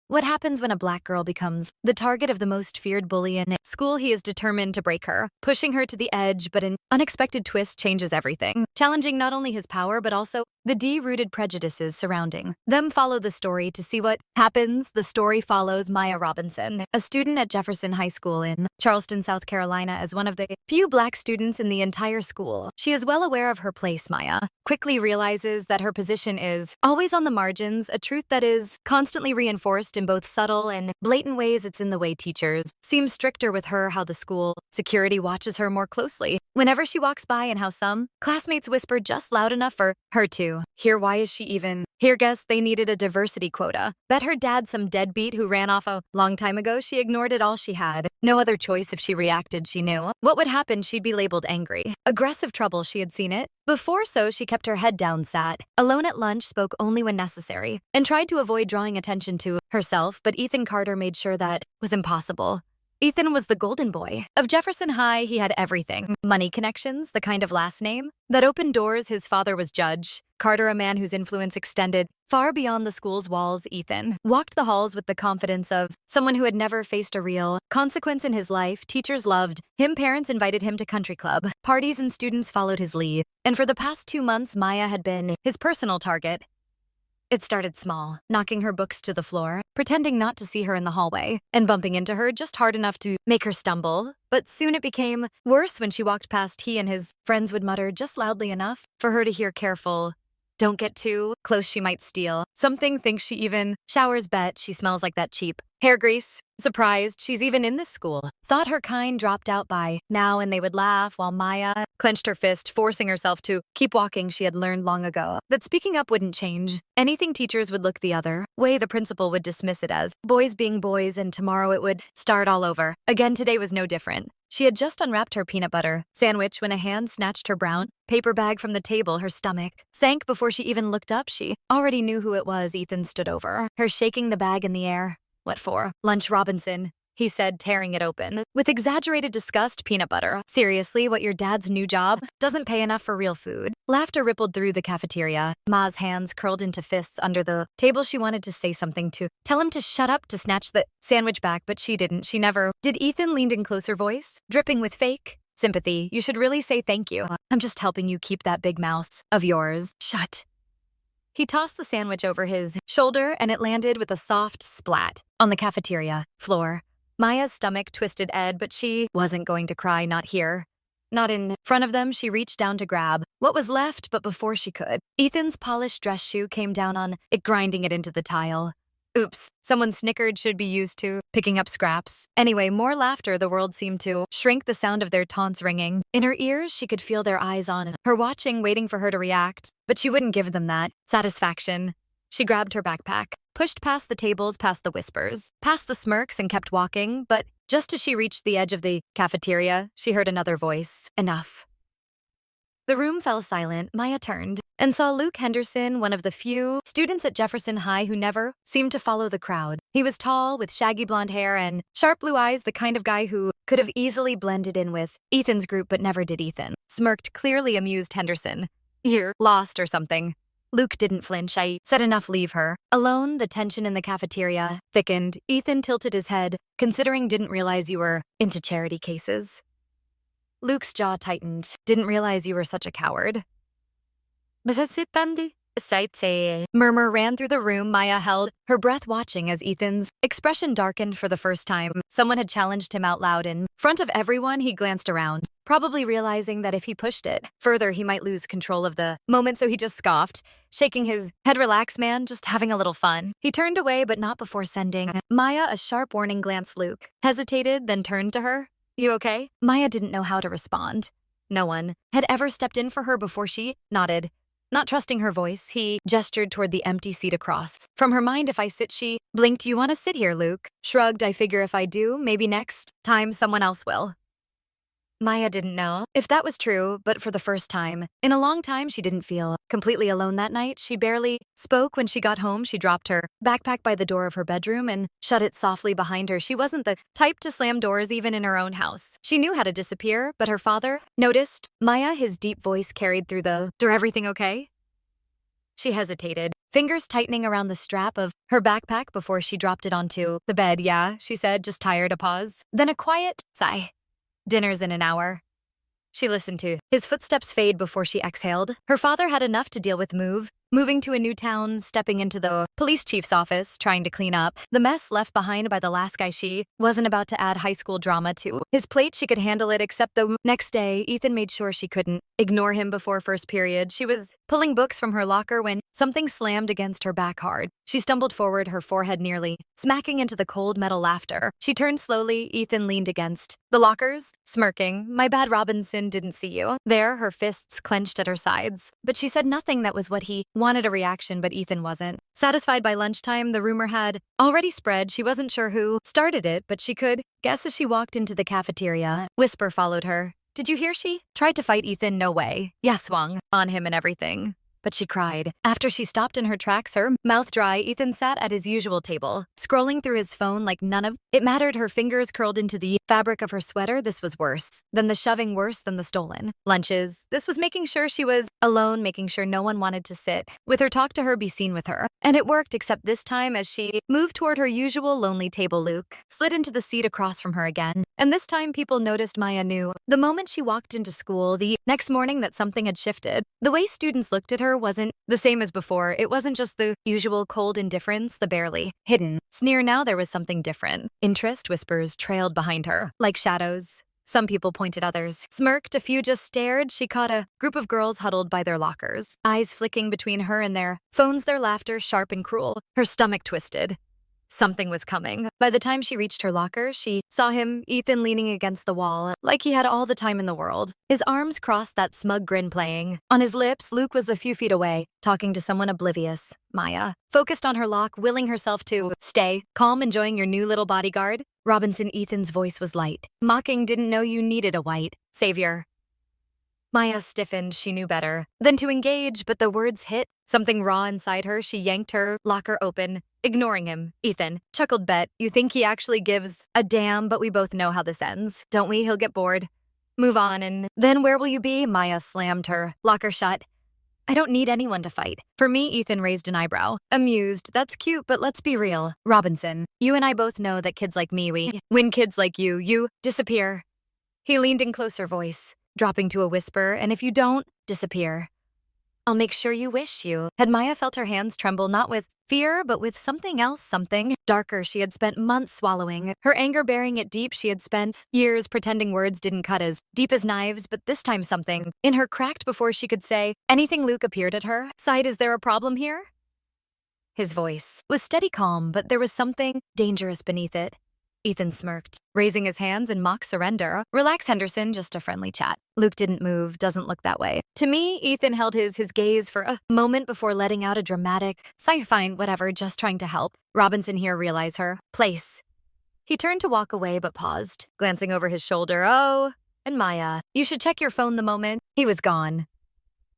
What happens when a black girl becomes the target of the most feared bully in school? He is determined to break her, pushing her to the edge, but an unexpected twist changes everything, challenging not only his power but also the deep-rooted prejudices surrounding them. Follow the story to see what happens. The story follows Maya Robinson, a student at Jefferson High School in Charleston, South Carolina. As one of the few black students in the entire school, she is well aware of her place. Maya quickly realizes that her position is always on the margins, a truth that is constantly reinforced in both subtle and blatant ways. It's in the way teachers seem stricter with her, how the school security watches her more closely whenever she walks by, and how some classmates whisper just loud enough for her to hear. Why is she even here? Guess they needed a diversity quota. Bet her dad some deadbeat who ran off a long time ago. She ignored it all. She had no other choice. If she reacted, she knew what would happen. She'd be labeled angry, aggressive, trouble. She had seen it before, so she kept her head down, sat alone at lunch, spoke only when necessary, and tried to avoid drawing attention to herself. But Ethan Carter made sure that was impossible. Ethan was the golden boy of Jefferson High. He had everything: money, connections, the kind of last name that opened doors. His father was Judge Carter, a man whose influence extended far beyond the school's walls. Ethan walked the halls with the confidence of someone who had never faced a real consequence in his life. Teachers loved him, parents invited him to country club parties, and students followed his lead. And for the past 2 months, Maya had been his personal target. It started small, knocking her books to the floor, pretending not to see her in the hallway, and bumping into her just hard enough to make her stumble. But soon it became worse. When she walked past, he and his friends would mutter just loudly enough for her to hear. Careful, don't get too close, she might steal something. Think she even showers. Bet she smells like that cheap hair grease. Surprised she's even in this school. Thought her kind dropped out by now, and they would laugh while Maya clenched her fist, forcing herself to keep walking. She had learned long ago that speaking up wouldn't change anything. Teachers would look the other way. The principal would dismiss it as boys being boys, and tomorrow it would start all over again. Today was no different. She had just unwrapped her peanut butter sandwich when a hand snatched her brown paper bag from the table. Her stomach sank before she even looked up. She already knew who it was. Ethan stood over her, shaking the bag in the air. What for? Lunch, Robinson, he said, tearing it open with exaggerated disgust. Peanut butter? Seriously, what, your dad's new job doesn't pay enough for real food? Laughter rippled through the cafeteria. Ma's hands curled into fists under the table. She wanted to say something, to tell him to shut up, to snatch the sandwich back, but she didn't. She never did. Ethan leaned in closer, voice dripping with fake sympathy. You should really say thank you. I'm just helping you keep that big mouth of yours shut. He tossed the sandwich over his shoulder, and it landed with a soft splat on the cafeteria floor. Maya's stomach twisted Ed, but she wasn't going to cry. Not here. Not in front of them. She reached down to grab what was left, but before she could, Ethan's polished dress shoe came down on it, grinding it into the tile. Oops, someone snickered. Should be used to picking up scraps. Anyway, more laughter. The world seemed to shrink, the sound of their taunts ringing in her ears. She could feel their eyes on her, watching, waiting for her to react, but she wouldn't give them that satisfaction. She grabbed her backpack, pushed past the tables, past the whispers, past the smirks, and kept walking. But just as she reached the edge of the cafeteria, she heard another voice. Enough. The room fell silent. Maya turned and saw Luke Henderson, one of the few students at Jefferson High who never seemed to follow the crowd. He was tall, with shaggy blonde hair and sharp blue eyes, the kind of guy who could have easily blended in with Ethan's group but never did. Ethan smirked, clearly amused. Henderson, you're lost or something? Luke didn't flinch. I said enough, leave her alone. The tension in the cafeteria thickened. Ethan tilted his head, considering. Didn't realize you were into charity cases. Luke's jaw tightened. Didn't realize you were such a coward. Murmur ran through the room. Maya held her breath, watching as Ethan's expression darkened for the first time. Someone had challenged him out loud in front of everyone. He glanced around, probably realizing that if he pushed it further, he might lose control of the moment, so he just scoffed, shaking his head. Relax, man, just having a little fun. He turned away, but not before sending Maya a sharp warning glance. Luke hesitated, then turned to her. You okay? Maya didn't know how to respond. No one had ever stepped in for her before. She nodded, not trusting her voice. He gestured toward the empty seat across from her mind. If I sit, she blinked. You want to sit here? Luke shrugged. I figure if I do, maybe next time someone else will. Maya didn't know if that was true, but for the first time in a long time, she didn't feel completely alone that night. She barely spoke. When she got home, she dropped her backpack by the door of her bedroom and shut it softly behind her. She wasn't the type to slam doors even in her own house. She knew how to disappear, but her father noticed Maya. His deep voice carried through the door. Everything okay? She hesitated, fingers tightening around the strap of her backpack before she dropped it onto the bed. Yeah, she said, just tired. A pause. Then a quiet sigh. Dinner's in an hour. She listened to his footsteps fade before she exhaled. Her father had enough to deal with moving to a new town, stepping into the police chief's office, trying to clean up the mess left behind by the last guy. She wasn't about to add high school drama to his plate. She could handle it, except the next day, Ethan made sure she couldn't ignore him before first period. She was pulling books from her locker when something slammed against her back hard. She stumbled forward, her forehead nearly smacking into the cold metal laughter. She turned slowly. Ethan leaned against the lockers, smirking. My bad, Robinson didn't see you. There, her fists clenched at her sides. But she said nothing. That was what he wanted, a reaction, but Ethan wasn't. Satisfied by lunchtime, the rumor had already spread. She wasn't sure who started it, but she could guess as she walked into the cafeteria. Whisper followed her. Did you hear she tried to fight Ethan? No way. Yeah, swung on him and everything. But she cried. After she stopped in her tracks, her mouth dry, Ethan sat at his usual table, scrolling through his phone like none of it mattered. Her fingers curled into the fabric of her sweater. This was worse than the shoving, worse than the stolen lunches. This was making sure she was alone, making sure no one wanted to sit with her, talk to her, be seen with her. And it worked, except this time as she moved toward her usual lonely table, Luke slid into the seat across from her again. And this time people noticed. Maya knew the moment she walked into school the next morning that something had shifted. The way students looked at her wasn't the same as before. It wasn't just the usual cold indifference, the barely hidden sneer. Now there was something different. Interest, whispers trailed behind her, like shadows. Some people pointed, others smirked, a few just stared. She caught a group of girls huddled by their lockers, eyes flicking between her and their phones, their laughter sharp and cruel. Her stomach twisted. Something was coming. By the time she reached her locker, she saw him, Ethan, leaning against the wall, like he had all the time in the world. His arms crossed, that smug grin playing on his lips. Luke was a few feet away, talking to someone oblivious. Maya, focused on her lock, willing herself to stay calm, enjoying your new little bodyguard. Robinson, Ethan's voice was light, mocking. Didn't know you needed a white savior. Maya stiffened. She knew better than to engage, but the words hit something raw inside her. She yanked her locker open, ignoring him. Ethan chuckled. Bet you think he actually gives a damn, but we both know how this ends, don't we? He'll get bored, move on, and then where will you be? Maya slammed her locker shut. I don't need anyone to fight for me. Ethan raised an eyebrow, amused. That's cute, but let's be real. Robinson, you and I both know that kids like me, when kids like you disappear. He leaned in closer, voice dropping to a whisper, and if you don't disappear, I'll make sure you wish you had. Maya felt her hands tremble, not with fear, but with something else, something darker she had spent months swallowing, her anger burying it deep. She had spent years pretending words didn't cut as deep as knives, but this time something in her cracked before she could say anything. Luke appeared at her side. Is there a problem here? His voice was steady, calm, but there was something dangerous beneath it. Ethan smirked, raising his hands in mock surrender. Relax, Henderson, just a friendly chat. Luke didn't move, doesn't look that way. To me, Ethan held his gaze for a moment before letting out a dramatic sigh. Fine, whatever, just trying to help. Robinson here, realize her place. He turned to walk away, but paused, glancing over his shoulder. Oh, and Maya, you should check your phone. The moment he was gone,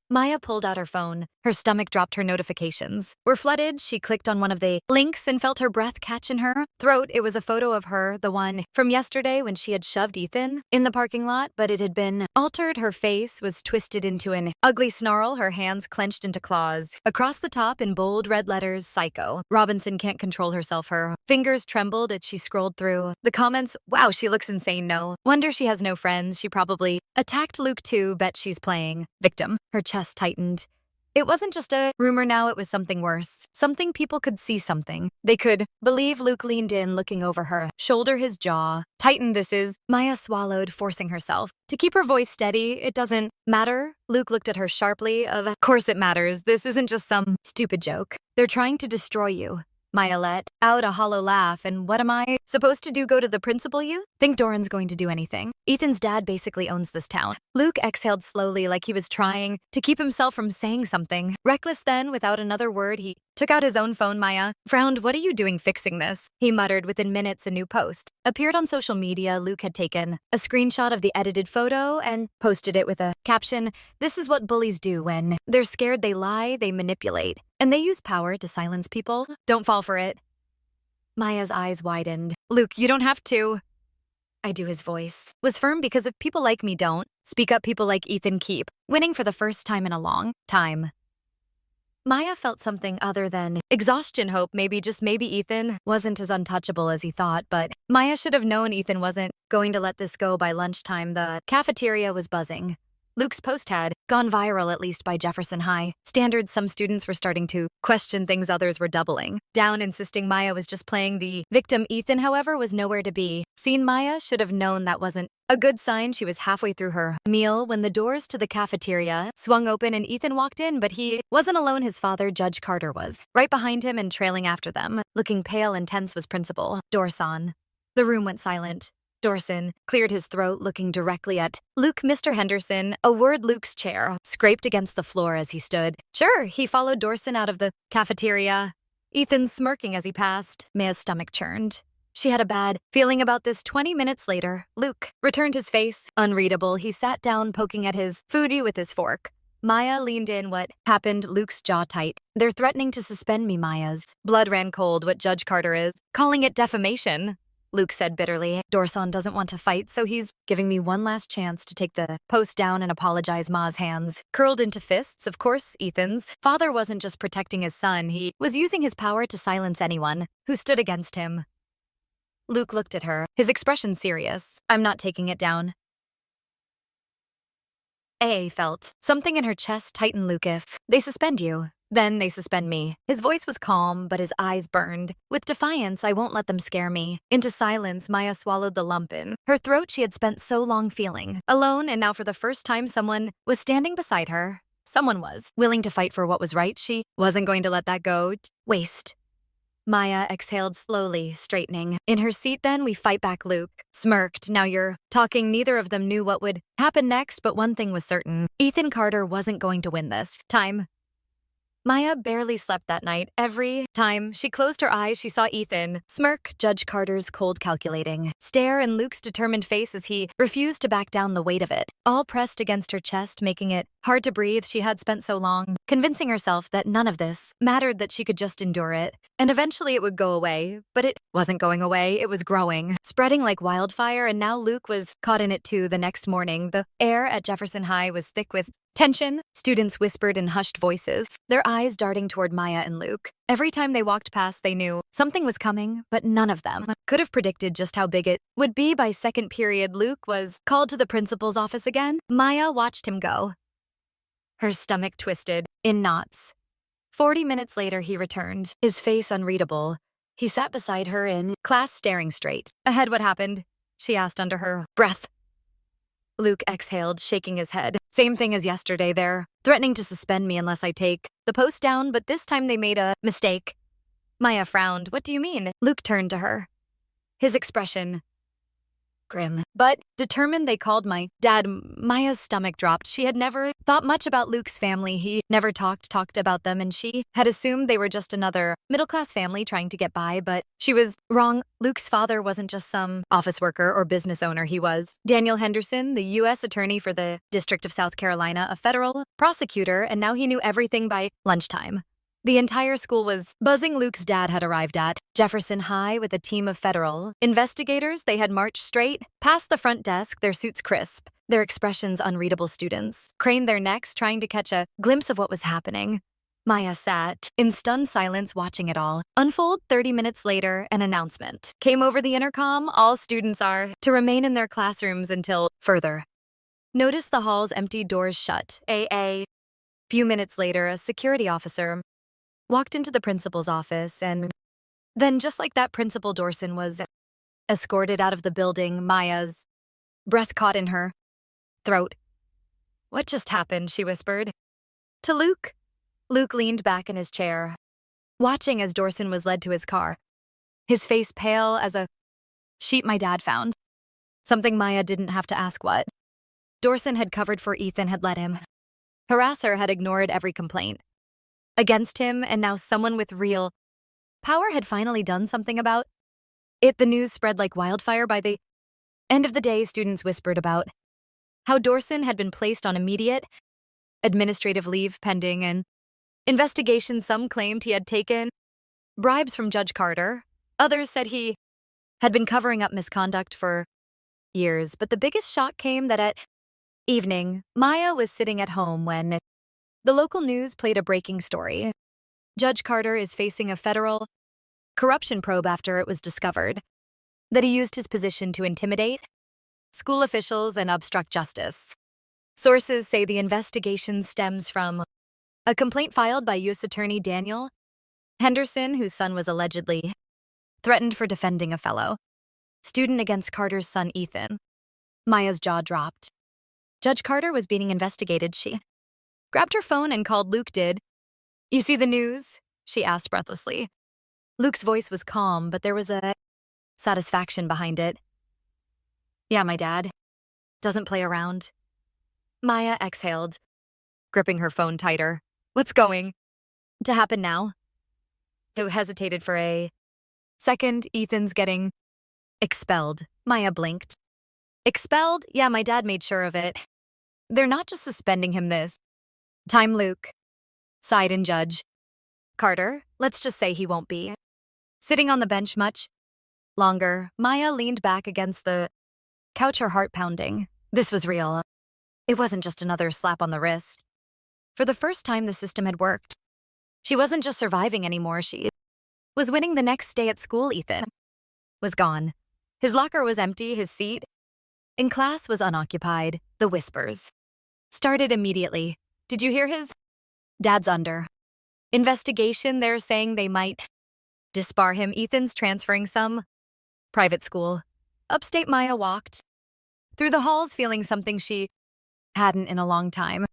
Maya pulled out her phone. Her stomach dropped. Her notifications were flooded. She clicked on one of the links and felt her breath catch in her throat. It was a photo of her, the one from yesterday when she had shoved Ethan in the parking lot, but it had been altered. Her face was twisted into an ugly snarl, her hands clenched into claws. Across the top in bold red letters, psycho. Robinson can't control herself. Her fingers trembled as she scrolled through the comments. Wow, she looks insane. No wonder she has no friends. She probably attacked Luke too. Bet she's playing victim. Her chest tightened. It wasn't just a rumor now, it was something worse. Something people could see, something they could believe. Luke leaned in, looking over her shoulder, his jaw tightened. This is... Maya swallowed, forcing herself to keep her voice steady. It doesn't matter. Luke looked at her sharply. Of course it matters. This isn't just some stupid joke. They're trying to destroy you. Maya let out a hollow laugh. And what am I supposed to do? Go to the principal? You think Doran's going to do anything? Ethan's dad basically owns this town. Luke exhaled slowly, like he was trying to keep himself from saying something reckless. Then, without another word, he took out his own phone. Maya frowned. What are you doing fixing this? He muttered. Within minutes, a new post appeared on social media. Luke had taken a screenshot of the edited photo and posted it with a caption. This is what bullies do when they're scared. They lie, they manipulate, and they use power to silence people. Don't fall for it. Maya's eyes widened. Luke, you don't have to. I do. His voice was firm. Because if people like me don't speak up, people like Ethan keep winning for the first time in a long time. Maya felt something other than exhaustion. Hope, maybe, just maybe Ethan wasn't as untouchable as he thought, but Maya should have known Ethan wasn't going to let this go. By lunchtime, the cafeteria was buzzing. Luke's post had gone viral, at least by Jefferson High. Standards, some students were starting to question things, others were doubling down, insisting Maya was just playing the victim. Ethan, however, was nowhere to be seen. Maya should have known that wasn't a good sign. She was halfway through her meal when the doors to the cafeteria swung open and Ethan walked in, but he wasn't alone. His father, Judge Carter, was right behind him and trailing after them. Looking pale and tense was Principal Dorson. The room went silent. Dorson cleared his throat, looking directly at Luke. Mr. Henderson, a word. Luke's chair scraped against the floor as he stood. Sure, he followed Dorson out of the cafeteria, Ethan smirking as he passed. Maya's stomach churned. She had a bad feeling about this. 20 minutes later, Luke returned, his face unreadable. He sat down, poking at his food with his fork. Maya leaned in. What happened? Luke's jaw tight. They're threatening to suspend me. Maya's blood ran cold. What Judge Carter is calling it defamation, Luke said bitterly. Dorson doesn't want to fight, so he's giving me one last chance to take the post down and apologize. Ma's hands curled into fists. Of course, Ethan's father wasn't just protecting his son, he was using his power to silence anyone who stood against him. Luke looked at her, his expression serious. I'm not taking it down. A felt something in her chest tighten. Luke, if they suspend you, then they suspend me. His voice was calm, but his eyes burned with defiance. I won't let them scare me. Into silence, Maya swallowed the lump in her throat. She had spent so long feeling alone, and now for the first time someone was standing beside her. Someone was willing to fight for what was right. She wasn't going to let that go to waste. Maya exhaled slowly, straightening in her seat. Then we fight back. Luke smirked. Now you're talking. Neither of them knew what would happen next, but one thing was certain. Ethan Carter wasn't going to win this time. Maya barely slept that night. Every time she closed her eyes, she saw Ethan smirk, Judge Carter's cold, calculating stare, and Luke's determined face as he refused to back down. The weight of it all pressed against her chest, making it hard to breathe. She had spent so long convincing herself that none of this mattered, that she could just endure it, and eventually it would go away. But it wasn't going away. It was growing, spreading like wildfire, and now Luke was caught in it too. The next morning, the air at Jefferson High was thick with tension. Students whispered in hushed voices, their eyes darting toward Maya and Luke. Every time they walked past, they knew something was coming, but none of them could have predicted just how big it would be. By second period, Luke was called to the principal's office again. Maya watched him go. Her stomach twisted in knots. 40 minutes later, he returned, his face unreadable. He sat beside her in class, staring straight ahead. What happened? She asked under her breath. Luke exhaled, shaking his head. Same thing as yesterday. They're threatening to suspend me unless I take the post down, but this time they made a mistake. Maya frowned. What do you mean? Luke turned to her, his expression grim but determined. They called my dad. Maya's stomach dropped. She had never thought much about Luke's family. He never talked about them, and she had assumed they were just another middle-class family trying to get by, but she was wrong. Luke's father wasn't just some office worker or business owner. He was Daniel Henderson, the U.S. attorney for the District of South Carolina, a federal prosecutor, and now he knew everything. By lunchtime, the entire school was buzzing. Luke's dad had arrived at Jefferson High with a team of federal investigators. They had marched straight past the front desk, their suits crisp, their expressions unreadable. Students craned their necks, trying to catch a glimpse of what was happening. Maya sat in stunned silence, watching it all unfold. 30 minutes later, an announcement came over the intercom. All students are to remain in their classrooms until further notice. The hall's empty, doors shut. A few minutes later, a security officer walked into the principal's office, and then just like that, Principal Dorson was escorted out of the building. Maya's breath caught in her throat. What just happened? She whispered to Luke. Luke leaned back in his chair, watching as Dorson was led to his car, his face pale as a sheet. My dad found something. Maya didn't have to ask what. Dorson had covered for Ethan, had let him harass her, had ignored every complaint against him, and now someone with real power had finally done something about it. The news spread like wildfire. By the end of the day, students whispered about how Dorson had been placed on immediate administrative leave pending an investigation. Some claimed he had taken bribes from Judge Carter. Others said he had been covering up misconduct for years. But the biggest shock came that at evening, Maya was sitting at home when The local news played a breaking story. Judge Carter is facing a federal corruption probe after it was discovered that he used his position to intimidate school officials and obstruct justice. Sources say the investigation stems from a complaint filed by U.S. Attorney Daniel Henderson, whose son was allegedly threatened for defending a fellow student against Carter's son, Ethan. Maya's jaw dropped. Judge Carter was being investigated. She grabbed her phone and called Luke. Did you see the news? She asked breathlessly. Luke's voice was calm, but there was a satisfaction behind it. Yeah, my dad doesn't play around. Maya exhaled, gripping her phone tighter. What's going to happen now? Who hesitated for a second. Ethan's getting expelled. Maya blinked. Expelled? Yeah, my dad made sure of it. They're not just suspending him this time. Luke sighed in Judge Carter, let's just say he won't be sitting on the bench much longer. Maya leaned back against the couch, her heart pounding. This was real. It wasn't just another slap on the wrist. For the first time, the system had worked. She wasn't just surviving anymore, she was winning. The next day at school, Ethan was gone. His locker was empty, his seat in class was unoccupied. The whispers started immediately. Did you hear his dad's under investigation? They're saying they might disbar him. Ethan's transferring some private school upstate. Maya walked through the halls feeling something she hadn't in a long time.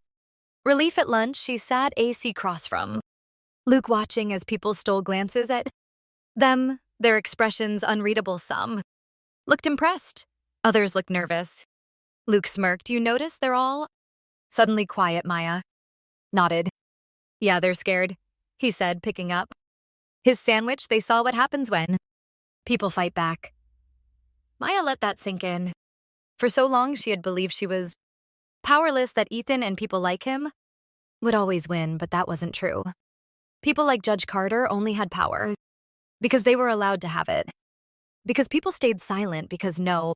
Relief. At lunch, she sat AC cross from Luke, watching as people stole glances at them, their expressions unreadable. Some looked impressed, others looked nervous. Luke smirked. You notice they're all suddenly quiet? Maya nodded. Yeah, they're scared, he said, picking up his sandwich. They saw what happens when people fight back. Maya let that sink in. For so long, she had believed she was powerless, that Ethan and people like him would always win, but that wasn't true. People like Judge Carter only had power because they were allowed to have it. Because people stayed silent, because no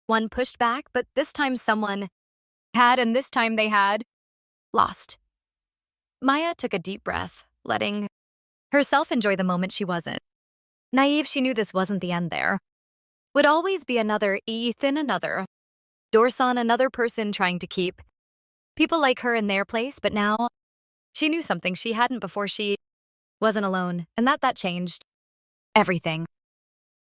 one pushed back, but this time someone had, and this time they had lost. Maya took a deep breath, letting herself enjoy the moment. She wasn't naive. She knew this wasn't the end. There would always be another Ethan, another Dorson, another person trying to keep people like her in their place. But now she knew something she hadn't before. She wasn't alone, and that changed everything.